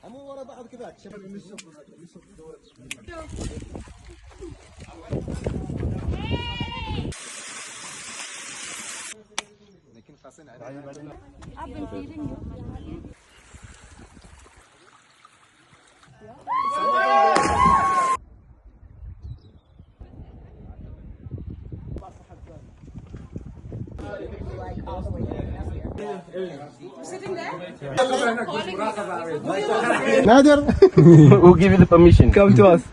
مو ورا بعض كذاك شباب لكن قاصين على I've been feeding you. Nader, Who give you the permission? come to us.